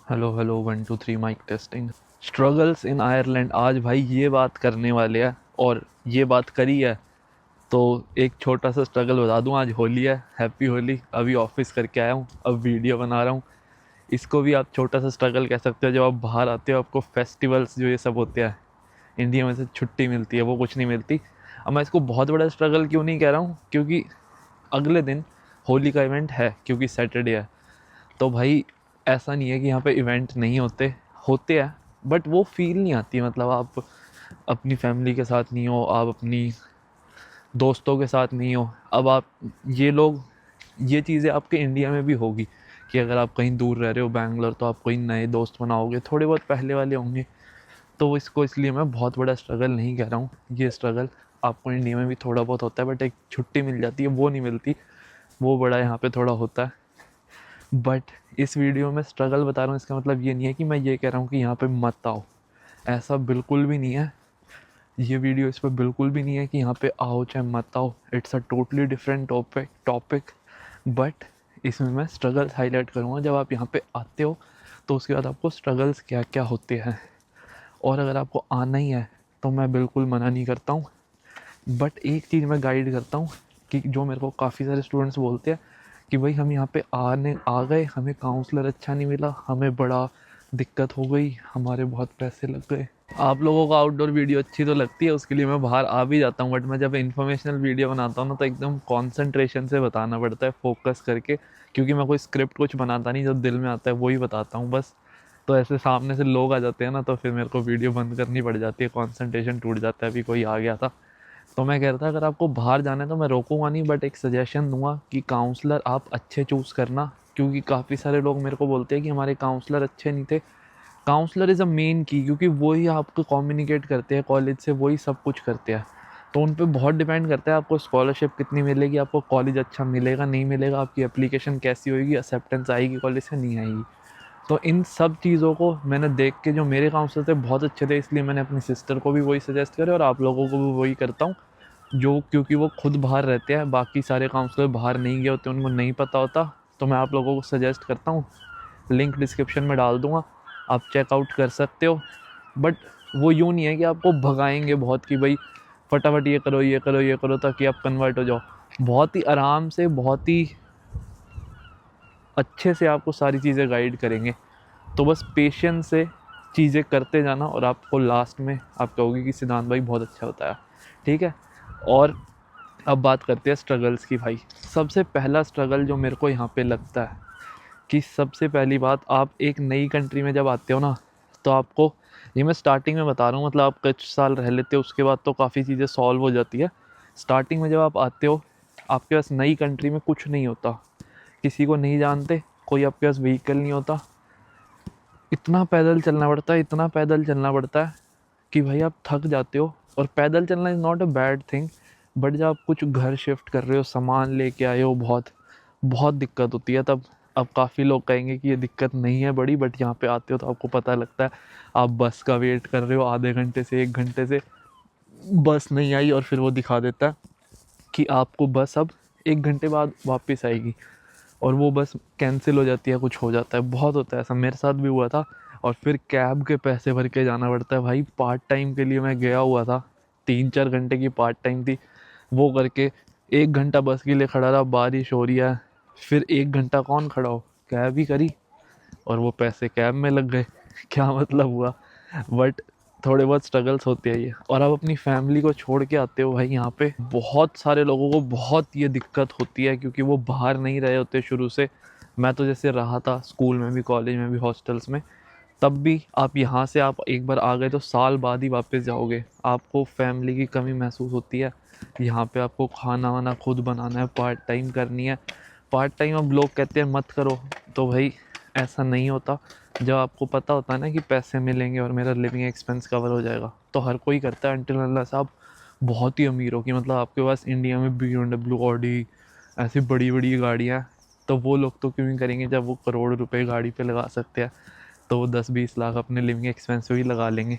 Hello hello 1 2 3 mic testing. Struggles in Ireland, आज भाई ये बात करने वाले हैं और ये बात करी है। तो एक छोटा सा स्ट्रगल बता दूं, आज होली है, हैप्पी होली। अभी ऑफिस करके आया हूँ, अब वीडियो बना रहा हूँ। इसको भी आप छोटा सा स्ट्रगल कह सकते हो। जब आप बाहर आते हो आपको फेस्टिवल्स जो ये सब होते हैं, इंडिया में से छुट्टी मिलती है, वो कुछ नहीं मिलती। अब मैं इसको बहुत बड़ा स्ट्रगल क्यों नहीं कह रहा हूँ, क्योंकि अगले दिन होली का इवेंट है, क्योंकि सैटरडे है। तो भाई ऐसा नहीं है कि यहाँ पे इवेंट नहीं होते, होते हैं, बट वो फील नहीं आती। मतलब आप अपनी फैमिली के साथ नहीं हो, आप अपनी दोस्तों के साथ नहीं हो। अब आप ये लोग, ये चीज़ें आपके इंडिया में भी होगी कि अगर आप कहीं दूर रह रहे हो बैंगलोर, तो आप कोई नए दोस्त बनाओगे, थोड़े बहुत पहले वाले होंगे। तो इसको इसलिए मैं बहुत बड़ा स्ट्रगल नहीं कह रहा हूँ। ये स्ट्रगल आपको इंडिया में भी थोड़ा बहुत होता है, बट एक छुट्टी मिल जाती है वो नहीं मिलती, वो बड़ा यहाँ पे थोड़ा होता है। बट इस वीडियो में स्ट्रगल बता रहा हूँ, इसका मतलब ये नहीं है कि मैं ये कह रहा हूँ कि यहाँ पे मत आओ, ऐसा बिल्कुल भी नहीं है। ये वीडियो इस पर बिल्कुल भी नहीं है कि यहाँ पे आओ चाहे मत आओ, it's a totally different topic. But इसमें मैं स्ट्रगल्स हाईलाइट करूँगा। जब आप यहाँ पे आते हो तो उसके बाद आपको स्ट्रगल्स क्या क्या होते हैं, और अगर आपको आना ही है तो मैं बिल्कुल मना नहीं करता हूँ। बट एक चीज़ मैं गाइड करता हूँ कि जो मेरे को काफ़ी सारे स्टूडेंट्स बोलते हैं कि भाई हम यहाँ पे आने आ गए, हमें काउंसलर अच्छा नहीं मिला, हमें बड़ा दिक्कत हो गई, हमारे बहुत पैसे लग गए। आप लोगों को आउटडोर वीडियो अच्छी तो लगती है, उसके लिए मैं बाहर आ भी जाता हूँ, बट मैं जब इन्फॉर्मेशनल वीडियो बनाता हूँ ना, तो एकदम कॉन्सेंट्रेशन से बताना पड़ता है, फोकस करके। क्योंकि मैं कोई स्क्रिप्ट कुछ बनाता नहीं, जो दिल में आता है वही बताता हूँ बस। तो ऐसे सामने से लोग आ जाते हैं ना, तो फिर मेरे को वीडियो बंद करनी पड़ जाती है, कॉन्सेंट्रेशन टूट जाता है। अभी कोई आ गया था। तो मैं कह रहा था अगर आपको बाहर जाना है तो मैं रोकूंगा नहीं, बट एक सजेशन दूंगा कि काउंसलर आप अच्छे चूज़ करना। क्योंकि काफ़ी सारे लोग मेरे को बोलते हैं कि हमारे काउंसलर अच्छे नहीं थे। काउंसलर इज़ अ मेन की, क्योंकि वही आपको कम्युनिकेट करते हैं कॉलेज से, वही सब कुछ करते हैं। तो उन पे बहुत डिपेंड करता है आपको स्कॉलरशिप कितनी मिलेगी, आपको कॉलेज अच्छा मिलेगा नहीं मिलेगा, आपकी एप्लीकेशन कैसी होगी, एक्सेप्टेंस आएगी कॉलेज से नहीं आएगी। तो इन सब चीज़ों को मैंने देख के, जो मेरे काउंसलर थे बहुत अच्छे थे, इसलिए मैंने अपनी सिस्टर को भी वही सजेस्ट करे और आप लोगों को भी वही करता हूँ। जो क्योंकि वो खुद बाहर रहते हैं, बाकी सारे काउंसलर बाहर नहीं गए होते, उनको नहीं पता होता। तो मैं आप लोगों को सजेस्ट करता हूँ, लिंक डिस्क्रिप्शन में डाल दूँगा, आप चेकआउट कर सकते हो। बट वो यूँ नहीं है कि आपको भगाएंगे बहुत कि भाई फटाफट ये करो ये करो ये करो ताकि आप कन्वर्ट हो जाओ। बहुत ही आराम से, बहुत ही अच्छे से आपको सारी चीज़ें गाइड करेंगे। तो बस पेशेंस से चीज़ें करते जाना, और आपको लास्ट में आप कहोगे कि सिद्धांत भाई बहुत अच्छा बताया। ठीक है। और अब बात करते हैं स्ट्रगल्स की भाई। सबसे पहला स्ट्रगल जो मेरे को यहाँ पे लगता है कि सबसे पहली बात, आप एक नई कंट्री में जब आते हो ना, तो आपको, ये मैं स्टार्टिंग में बता रहा हूँ, मतलब आप कुछ साल रह लेते हो उसके बाद तो काफ़ी चीज़ें सॉल्व हो जाती है। स्टार्टिंग में जब आप आते हो, आपके पास नई कंट्री में कुछ नहीं होता, किसी को नहीं जानते, कोई आपके पास व्हीकल नहीं होता, इतना पैदल चलना पड़ता है, इतना पैदल चलना पड़ता है कि भाई आप थक जाते हो। और पैदल चलना is not a bad thing, but जब आप कुछ घर शिफ्ट कर रहे हो, सामान लेके आए हो, बहुत बहुत दिक्कत होती है तब। अब काफ़ी लोग कहेंगे कि ये दिक्कत नहीं है बड़ी, बट यहाँ पे आते हो तो आपको पता लगता है। आप बस का वेट कर रहे हो आधे घंटे से 1 घंटे से, बस नहीं आई, और फिर वो दिखा देता है कि आपको बस अब 1 घंटे बाद वापस आएगी, और वो बस कैंसिल हो जाती है, कुछ हो जाता है, बहुत होता है ऐसा, मेरे साथ भी हुआ था। और फिर कैब के पैसे भर के जाना पड़ता है भाई। पार्ट टाइम के लिए मैं गया हुआ था, 3 4 घंटे की पार्ट टाइम थी, वो करके 1 घंटा बस के लिए खड़ा रहा, बारिश हो रही है, फिर 1 घंटा कौन खड़ा हो, कैब ही करी, और वो पैसे कैब में लग गए। क्या मतलब हुआ। बट थोड़े बहुत स्ट्रगल्स होते हैं ये। और आप अपनी फैमिली को छोड़ के आते हो भाई, यहाँ पे बहुत सारे लोगों को बहुत ये दिक्कत होती है, क्योंकि वो बाहर नहीं रहे होते शुरू से। मैं तो जैसे रहा था स्कूल में भी, कॉलेज में भी, हॉस्टल्स में, तब भी आप यहाँ से आप एक बार आ गए तो साल बाद ही वापस जाओगे, आपको फैमिली की कमी महसूस होती है। यहाँ पे आपको खाना वाना खुद बनाना है, पार्ट टाइम करनी है। पार्ट टाइम अब लोग कहते हैं मत करो, तो भाई ऐसा नहीं होता। जब आपको पता होता है ना कि पैसे मिलेंगे और मेरा लिविंग एक्सपेंस कवर हो जाएगा, तो हर कोई करता है, अनटिल अनलेस आप बहुत ही अमीर हो, कि मतलब आपके पास इंडिया में BMW, ऑडी, ऐसी बड़ी बड़ी गाड़ियाँ। तो वो लोग तो क्यों ही करेंगे, जब वो करोड़ रुपए गाड़ी पे लगा सकते हैं, तो वो 10 20 लाख अपने लिविंग एक्सपेंस पे ही लगा लेंगे।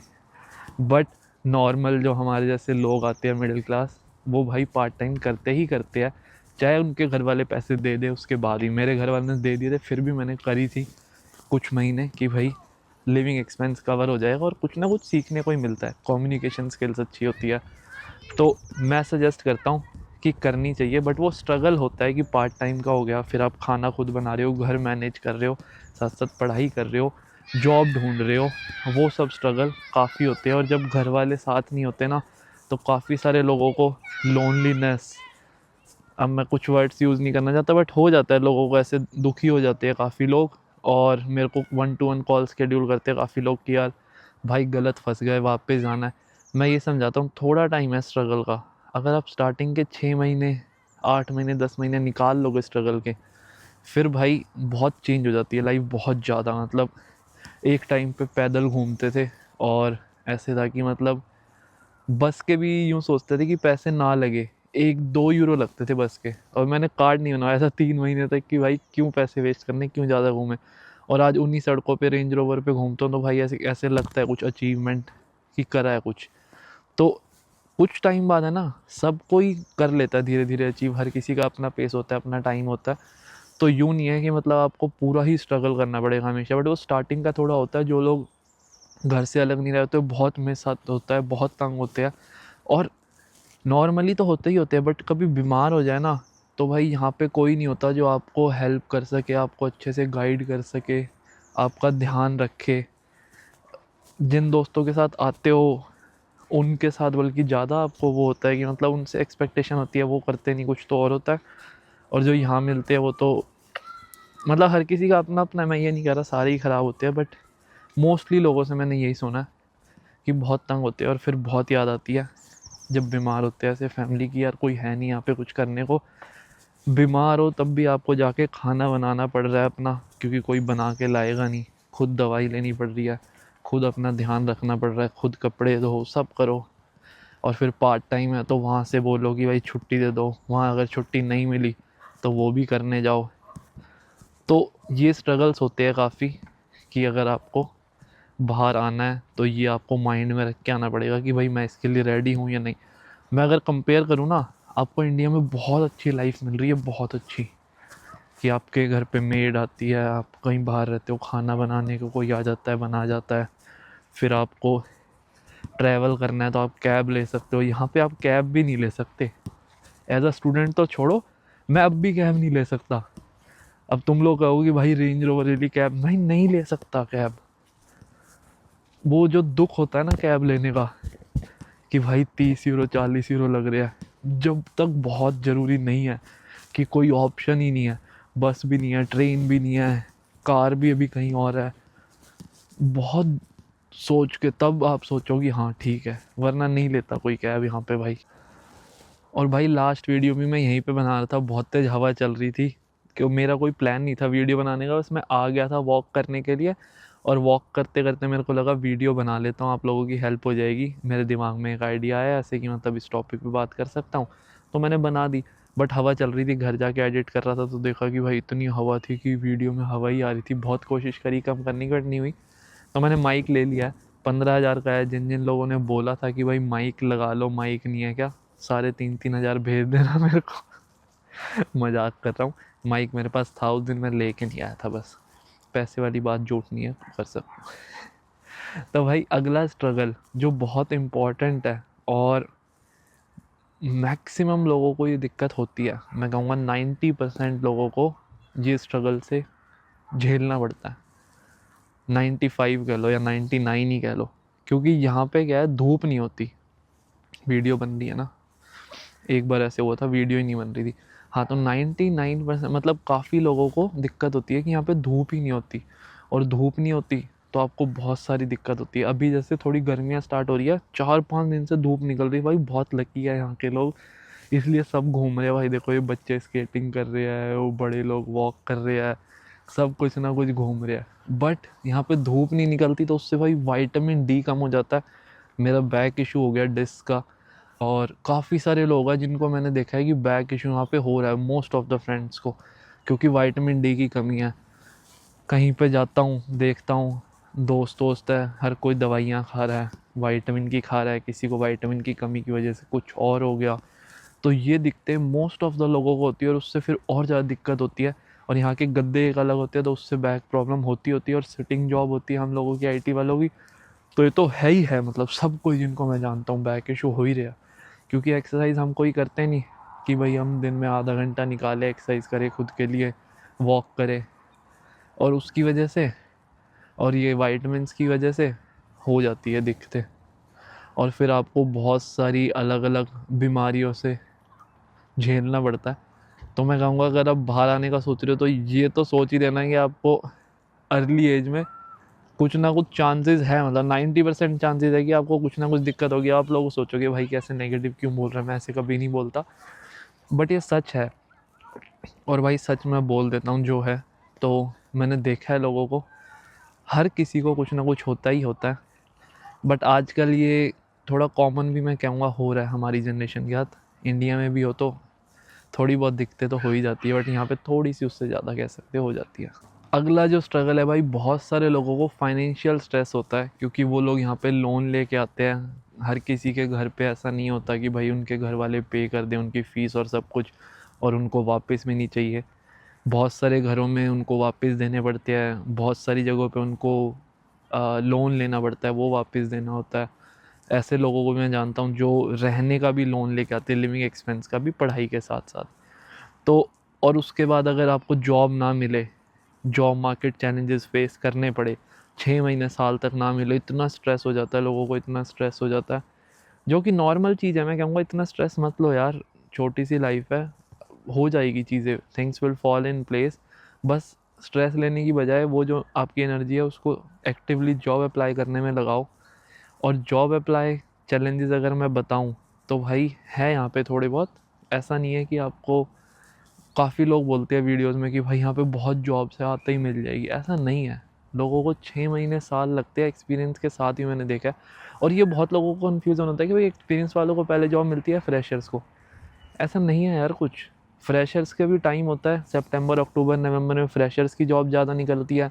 बट नॉर्मल जो हमारे जैसे लोग आते हैं, मिडिल क्लास, वो भाई पार्ट टाइम करते ही करते हैं, चाहे उनके घर वाले पैसे दे दे उसके बाद ही। मेरे घर वाले ने दे दिए थे, फिर भी मैंने करी थी, कुछ महीने कि भाई लिविंग एक्सपेंस कवर हो जाएगा और कुछ ना कुछ सीखने को ही मिलता है, कम्युनिकेशन स्किल्स अच्छी होती है। तो मैं सजेस्ट करता हूँ कि करनी चाहिए, बट वो स्ट्रगल होता है कि पार्ट टाइम का हो गया, फिर आप खाना खुद बना रहे हो, घर मैनेज कर रहे हो, साथ साथ पढ़ाई कर रहे हो, जॉब ढूंढ रहे हो, वो सब स्ट्रगल काफ़ी होते हैं। और जब घर वाले साथ नहीं होते ना, तो काफ़ी सारे लोगों को लोनलीनेस, अब मैं कुछ वर्ड्स यूज़ नहीं करना चाहता बट हो जाता है लोगों को, ऐसे दुखी हो जाते हैं काफ़ी लोग। और मेरे को 1-to-1 कॉल शेड्यूल करते हैं काफ़ी लोग कि यार भाई गलत फंस गए, वापस जाना है। मैं ये समझाता हूँ थोड़ा टाइम है स्ट्रगल का, अगर आप स्टार्टिंग के 6 महीने, 8 महीने, 10 महीने निकाल लोगे स्ट्रगल के, फिर भाई बहुत चेंज हो जाती है लाइफ, बहुत ज़्यादा। मतलब एक टाइम पे पैदल घूमते थे और ऐसे था कि मतलब बस के भी यूँ सोचते थे कि पैसे ना लगे, 1-2 यूरो लगते थे बस के, और मैंने कार्ड नहीं बनवाया था 3 महीने तक कि भाई क्यों पैसे वेस्ट करने, क्यों ज़्यादा घूमे। और आज उन्हीं सड़कों पे रेंज रोवर पे घूमता हूँ तो भाई ऐसे ऐसे लगता है कुछ अचीवमेंट कि करा है कुछ। तो कुछ टाइम बाद है ना, सब कोई कर लेता है धीरे धीरे अचीव, हर किसी का अपना पेस होता है, अपना टाइम होता है। तो यूँ नहीं है कि मतलब आपको पूरा ही स्ट्रगल करना पड़ेगा हमेशा, बट वो स्टार्टिंग का थोड़ा होता है। जो लोग घर से अलग नहीं रहते बहुत मेरे साथ होता है, बहुत तंग होते हैं। और नॉर्मली तो होते ही होते हैं, बट कभी बीमार हो जाए ना, तो भाई यहाँ पे कोई नहीं होता जो आपको हेल्प कर सके, आपको अच्छे से गाइड कर सके, आपका ध्यान रखे। जिन दोस्तों के साथ आते हो उनके साथ बल्कि ज़्यादा आपको वो होता है कि मतलब उनसे एक्सपेक्टेशन होती है, वो करते नहीं, कुछ तो और होता है। और जो यहाँ मिलते हैं वो तो मतलब हर किसी का अपना अपना है, मैं ये नहीं कह रहा सारे ही ख़राब होते हैं, बट मोस्टली लोगों से मैंने यही सुना है कि बहुत तंग होते हैं। और फिर बहुत याद आती है जब बीमार होते हैं ऐसे फैमिली की, यार कोई है नहीं यहाँ पे कुछ करने को। बीमार हो तब भी आपको जाके खाना बनाना पड़ रहा है अपना, क्योंकि कोई बना के लाएगा नहीं, खुद दवाई लेनी पड़ रही है, खुद अपना ध्यान रखना पड़ रहा है, खुद कपड़े धो, सब करो। और फिर पार्ट टाइम है तो वहाँ से बोलो कि भाई छुट्टी दे दो, वहाँ अगर छुट्टी नहीं मिली तो वो भी करने जाओ। तो ये स्ट्रगल्स होते हैं काफ़ी, कि अगर आपको बाहर आना है तो ये आपको माइंड में रख के आना पड़ेगा कि भाई मैं इसके लिए रेडी हूँ या नहीं। मैं अगर कंपेयर करूँ ना, आपको इंडिया में बहुत अच्छी लाइफ मिल रही है, बहुत अच्छी, कि आपके घर पे मेड आती है, आप कहीं बाहर रहते हो, खाना बनाने को कोई आ जाता है, बना जाता है। फिर आपको ट्रैवल करना है तो आप कैब ले सकते हो, यहाँ पे आप कैब भी नहीं ले सकते। एज अ स्टूडेंट तो छोड़ो, मैं अब भी कैब नहीं ले सकता। अब तुम लोग कहोगे भाई रेंज रोवर ले ली कैब, मैं नहीं ले सकता कैब। वो जो दुख होता है ना कैब लेने का, कि भाई 30 यूरो 40 यूरो लग रहा है, जब तक बहुत ज़रूरी नहीं है, कि कोई ऑप्शन ही नहीं है, बस भी नहीं है, ट्रेन भी नहीं है, कार भी अभी कहीं और है, बहुत सोच के तब आप सोचो कि हाँ ठीक है, वरना नहीं लेता कोई कैब यहाँ पे भाई। और भाई लास्ट वीडियो भी मैं यहीं पे बना रहा था, बहुत तेज़ हवा चल रही थी, कि मेरा कोई प्लान नहीं था वीडियो बनाने का, बस मैं आ गया था वॉक करने के लिए। और वॉक करते करते मेरे को लगा वीडियो बना लेता हूँ, आप लोगों की हेल्प हो जाएगी। मेरे दिमाग में एक आइडिया आया ऐसे कि मतलब इस टॉपिक पे बात कर सकता हूँ, तो मैंने बना दी। बट हवा चल रही थी, घर जाके एडिट कर रहा था तो देखा कि भाई इतनी हवा थी कि वीडियो में हवा ही आ रही थी। बहुत कोशिश करी कम करने की, बट नहीं हुई। तो मैंने माइक ले लिया है, 15,000 का है। जिन जिन लोगों ने बोला था कि भाई माइक लगा लो, माइक नहीं है क्या, साढ़े 3-3 हज़ार भेज देना मेरे को। मजाक कर रहा हूँ, माइक मेरे पास था उस दिन, मैं लेके नहीं आया था बस। पैसे वाली बात जोट नहीं है, कर सकता हूँ। तो भाई अगला स्ट्रगल जो बहुत इम्पोर्टेंट है, और मैक्सिमम लोगों को ये दिक्कत होती है, मैं कहूँगा 90% लोगों को ये स्ट्रगल से झेलना पड़ता है। 95 कह लो या 99 ही कह लो, क्योंकि यहाँ पे क्या है, धूप नहीं होती। वीडियो बन रही है ना, एक बार ऐसे हुआ था वीडियो ही नहीं बन रही थी। हाँ, तो 99% मतलब काफ़ी लोगों को दिक्कत होती है कि यहाँ पे धूप ही नहीं होती। और धूप नहीं होती तो आपको बहुत सारी दिक्कत होती है। अभी जैसे थोड़ी गर्मियाँ स्टार्ट हो रही है, 4-5 दिन से धूप निकल रही है भाई, बहुत लकी है यहाँ के लोग, इसलिए सब घूम रहे हैं भाई। देखो ये बच्चे स्केटिंग कर रहे हैं, वो बड़े लोग वॉक कर रहे हैं, सब कुछ ना कुछ घूम रहे हैं। बट यहाँ पे धूप नहीं निकलती तो उससे भाई विटामिन डी कम हो जाता है। मेरा बैक इशू हो गया डिस्क का, और काफ़ी सारे लोग हैं जिनको मैंने देखा है कि बैक इशू यहाँ पे हो रहा है, मोस्ट ऑफ द फ्रेंड्स को, क्योंकि विटामिन डी की कमी है। कहीं पे जाता हूँ देखता हूँ, दोस्त है, हर कोई दवाइयाँ खा रहा है, विटामिन की खा रहा है, किसी को विटामिन की कमी की वजह से कुछ और हो गया। तो ये दिक्कतें मोस्ट ऑफ द लोगों को होती है और उससे फिर और ज़्यादा दिक्कत होती है। और यहाँ के गद्दे एक अलग होते हैं, तो उससे बैक प्रॉब्लम होती है। और सिटिंग जॉब होती है हम लोगों की, आईटी वालों की, तो ये तो है ही है, मतलब सब कोई जिनको मैं जानता हूँ बैक इशू हो ही रहा। क्योंकि एक्सरसाइज हम कोई करते नहीं कि भाई हम दिन में आधा घंटा निकाले एक्सरसाइज करें खुद के लिए, वॉक करें, और उसकी वजह से और ये वाइटमिन्स की वजह से हो जाती है दिक्कतें। और फिर आपको बहुत सारी अलग अलग बीमारियों से झेलना पड़ता है। तो मैं कहूँगा अगर आप बाहर आने का सोच रहे हो तो ये तो सोच ही देना कि आपको अर्ली एज में कुछ ना कुछ चांसेस है, मतलब 90% चांसेस है कि आपको कुछ ना कुछ दिक्कत होगी। आप लोग सोचोगे भाई कैसे नेगेटिव क्यों बोल रहा है, मैं ऐसे कभी नहीं बोलता, बट ये सच है। और भाई सच मैं बोल देता हूँ जो है। तो मैंने देखा है लोगों को, हर किसी को कुछ ना कुछ होता ही होता है। बट आजकल ये थोड़ा कॉमन भी मैं कहूँगा हो रहा है हमारी जनरेशन के साथ। इंडिया में भी हो तो थोड़ी बहुत दिक्कतें तो हो ही जाती है, बट यहाँ पे थोड़ी सी उससे ज़्यादा कह सकते हो जाती है। अगला जो स्ट्रगल है भाई, बहुत सारे लोगों को फाइनेंशियल स्ट्रेस होता है, क्योंकि वो लोग यहाँ पे लोन लेके आते हैं। हर किसी के घर पे ऐसा नहीं होता कि भाई उनके घर वाले पे कर दें उनकी फ़ीस और सब कुछ और उनको वापस भी नहीं चाहिए। बहुत सारे घरों में उनको वापस देने पड़ते हैं, बहुत सारी जगहों पे उनको लोन लेना पड़ता है, वो वापस देना होता है। ऐसे लोगों को मैं जानता हूँ जो रहने का भी लोन लेके आते हैं, लिविंग एक्सपेंस का भी, पढ़ाई के साथ साथ। तो और उसके बाद अगर आपको जॉब ना मिले, जॉब मार्केट चैलेंजेस फेस करने पड़े, 6 महीने साल तक ना मिले, इतना स्ट्रेस हो जाता है लोगों को, इतना स्ट्रेस हो जाता है, जो कि नॉर्मल चीज़ है। मैं कहूँगा इतना स्ट्रेस मत लो यार, छोटी सी लाइफ है, हो जाएगी चीज़ें, things will fall in place. बस स्ट्रेस लेने की बजाय वो जो आपकी एनर्जी है उसको एक्टिवली जॉब अप्लाई करने में लगाओ। और जॉब अप्लाई चैलेंजेस अगर मैं बताऊं तो भाई है यहाँ पे थोड़े बहुत। ऐसा नहीं है कि आपको, काफ़ी लोग बोलते हैं वीडियोस में कि भाई यहाँ पे बहुत जॉब्स है आते ही मिल जाएगी, ऐसा नहीं है। लोगों को 6 महीने साल लगते हैं एक्सपीरियंस के साथ ही, मैंने देखा है। और ये बहुत लोगों को कन्फ्यूज़न होता है कि भाई एक्सपीरियंस वालों को पहले जॉब मिलती है फ्रेशर्स को। ऐसा नहीं है यार कुछ। फ्रेशर्स का भी टाइम होता है, सितंबर अक्टूबर नवंबर में फ्रेशर्स की जॉब ज़्यादा निकलती है।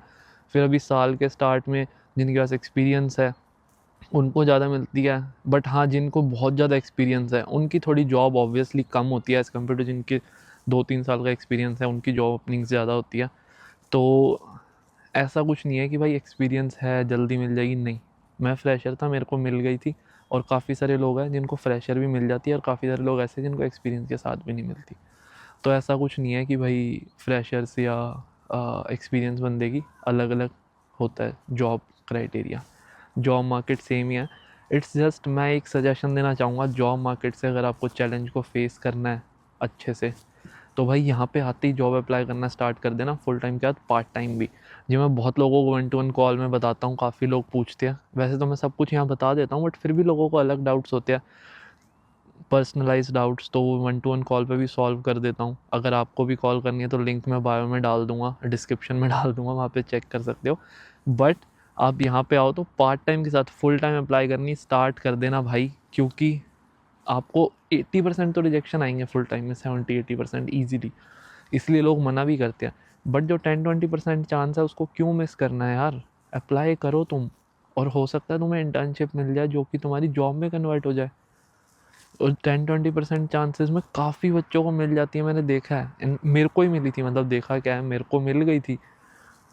फिर अभी साल के स्टार्ट में जिनके पास एक्सपीरियंस है उनको ज़्यादा मिलती है। बट हाँ, जिनको बहुत ज़्यादा एक्सपीरियंस है उनकी थोड़ी जॉब ऑब्वियसली कम होती है एज़ कम्पेयर टू जिनके 2-3 साल का एक्सपीरियंस है, उनकी जॉब ओपनिंग्स ज़्यादा होती है। तो ऐसा कुछ नहीं है कि भाई एक्सपीरियंस है जल्दी मिल जाएगी, नहीं। मैं फ्रेशर था, मेरे को मिल गई थी। और काफ़ी सारे लोग हैं जिनको फ्रेशर भी मिल जाती है, और काफ़ी सारे लोग ऐसे जिनको एक्सपीरियंस के साथ भी नहीं मिलती। तो ऐसा कुछ नहीं है कि भाई फ्रेशर्स या एक्सपीरियंस बंदे की अलग अलग होता है job criteria. Job market same ही है। इट्स जस्ट मैं एक सजेशन देना चाहूँगा, जॉब मार्केट से अगर आपको चैलेंज को फेस करना है अच्छे से, तो भाई यहाँ पे आते ही जॉब अप्लाई करना स्टार्ट कर देना, फुल टाइम के बाद पार्ट टाइम भी। जो मैं बहुत लोगों को 1-to-1 कॉल में बताता हूँ, काफ़ी लोग पूछते हैं, वैसे तो मैं सब कुछ यहाँ बता देता हूँ, बट फिर भी लोगों को अलग डाउट्स होते हैं, पर्सनलाइज्ड डाउट्स, तो वो 1-to-1 कॉल पे भी सॉल्व कर देता हूँ। अगर आपको भी कॉल करनी है तो लिंक मैं बायो में डाल दूँगा, डिस्क्रिप्शन में डाल दूँगा, वहाँ पे चेक कर सकते हो। बट आप यहाँ पे आओ तो पार्ट टाइम के साथ फुल टाइम अप्लाई करनी स्टार्ट कर देना भाई, क्योंकि आपको 80% तो रिजेक्शन आएंगे फुल टाइम में, 70-80% ईजीली। इसलिए लोग मना भी करते हैं। बट जो 10-20% चांस है उसको क्यों मिस करना है यार, अप्लाई करो तुम। और हो सकता है तुम्हें इंटर्नशिप मिल जाए जो कि तुम्हारी जॉब में कन्वर्ट हो जाए। और 10-20% चांसेस में काफ़ी बच्चों को मिल जाती है, मैंने देखा है। मेरे को ही मिली थी, मतलब देखा क्या है, मेरे को मिल गई थी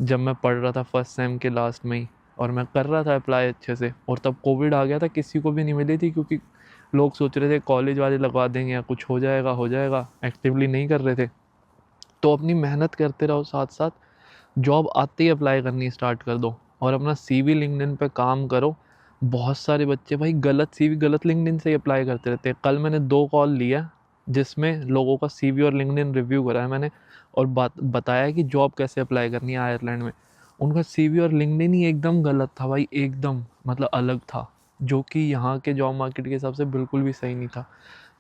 जब मैं पढ़ रहा था फर्स्ट सेम के लास्ट में ही। और मैं कर रहा था अप्लाई अच्छे से, और तब कोविड आ गया था, किसी को भी नहीं मिली थी, क्योंकि लोग सोच रहे थे कॉलेज वाले लगवा देंगे या कुछ हो जाएगा, एक्टिवली नहीं कर रहे थे। तो अपनी मेहनत करते रहो साथ साथ, जॉब आते ही अप्लाई करनी स्टार्ट कर दो, और अपना सीवी लिंक्डइन पे काम करो। बहुत सारे बच्चे भाई गलत सीवी गलत लिंक्डइन से ही अप्लाई करते रहते हैं। कल मैंने 2 कॉल लिया जिसमें लोगों का सीवी और लिंक्डइन रिव्यू करा है मैंने, और बात बताया कि जॉब कैसे अप्लाई करनी है आयरलैंड में। उनका सीवी और लिंक्डइन ही एकदम गलत था भाई, एकदम मतलब अलग था, जो कि यहाँ के जॉब मार्केट के हिसाब से बिल्कुल भी सही नहीं था।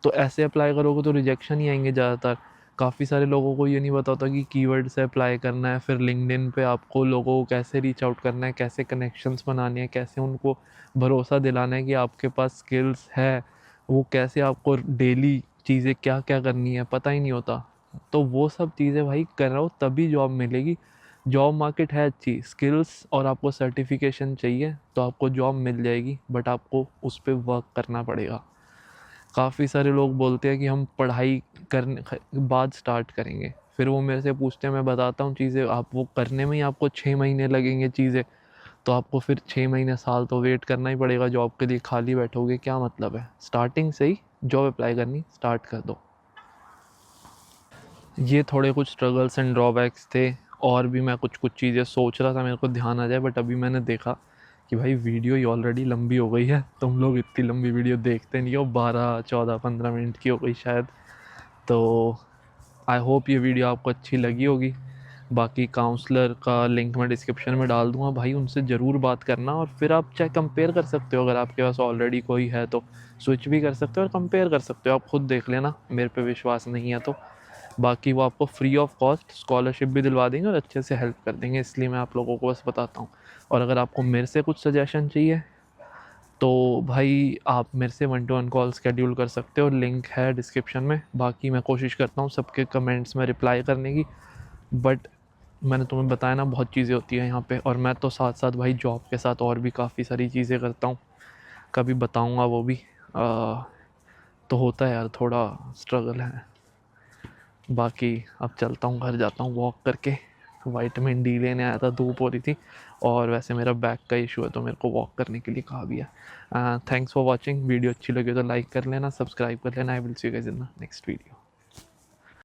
तो ऐसे अप्लाई करोगे तो रिजेक्शन ही आएंगे ज़्यादातर। काफ़ी सारे लोगों को ये नहीं पता होता कि कीवर्ड से अप्लाई करना है, फिर लिंक्डइन पे आपको लोगों को कैसे रीच आउट करना है, कैसे कनेक्शंस बनाने हैं, कैसे उनको भरोसा दिलाना है कि आपके पास स्किल्स है, वो कैसे आपको डेली चीज़ें क्या क्या करनी है पता ही नहीं होता। तो वो सब चीज़ें भाई करो तभी जॉब मिलेगी। जॉब मार्केट है अच्छी, स्किल्स और आपको सर्टिफिकेशन चाहिए तो आपको जॉब मिल जाएगी, बट आपको उस पर वर्क करना पड़ेगा। काफ़ी सारे लोग बोलते हैं कि हम पढ़ाई करने बाद स्टार्ट करेंगे, फिर वो मेरे से पूछते हैं, मैं बताता हूँ चीज़ें, आप वो करने में ही आपको 6 महीने लगेंगे चीज़ें, तो आपको फिर 6 महीने साल तो वेट करना ही पड़ेगा जॉब के लिए। खाली बैठोगे क्या मतलब है? स्टार्टिंग से ही जॉब अप्लाई करनी स्टार्ट कर दो। ये थोड़े कुछ स्ट्रगल्स एंड ड्रॉबैक्स थे, और भी मैं कुछ कुछ चीज़ें सोच रहा था मेरे को ध्यान आ जाए, बट अभी मैंने देखा कि भाई वीडियो ही ऑलरेडी लंबी हो गई है, तुम लोग इतनी लंबी वीडियो देखते नहीं हो, 12 14 15 मिनट की हो गई शायद। तो आई होप ये वीडियो आपको अच्छी लगी होगी। बाकी काउंसलर का लिंक मैं डिस्क्रिप्शन में डाल दूंगा भाई, उनसे ज़रूर बात करना, और फिर आप चाहे कंपेयर कर सकते हो, अगर आपके पास ऑलरेडी कोई है तो स्विच भी कर सकते हो और कंपेयर कर सकते हो, आप खुद देख लेना, मेरे पे विश्वास नहीं है तो। बाकी वो आपको फ्री ऑफ कॉस्ट स्कॉलरशिप भी दिलवा देंगे और अच्छे से हेल्प कर देंगे, इसलिए मैं आप लोगों को बस बताता हूँ। और अगर आपको मेरे से कुछ सजेशन चाहिए तो भाई आप मेरे से 1-to-1 कॉल स्केड्यूल कर सकते हो, लिंक है डिस्क्रिप्शन में। बाकी मैं कोशिश करता हूँ सबके कमेंट्स में रिप्लाई करने की, बट मैंने तुम्हें बताया ना बहुत चीज़ें होती हैं यहाँ पे, और मैं तो साथ साथ भाई जॉब के साथ और भी काफ़ी सारी चीज़ें करता हूँ, कभी बताऊँगा वो भी। तो होता है यार, थोड़ा स्ट्रगल है। बाकी अब चलता हूँ, घर जाता हूँ वॉक करके, विटामिन डी लेने आया था, धूप हो रही थी, और वैसे मेरा बैक का इशू है तो मेरे को वॉक करने के लिए कहा भी है। थैंक्स फॉर वॉचिंग, वीडियो अच्छी लगे तो लाइक कर लेना, सब्सक्राइब कर लेना। I will see you guys in the next video.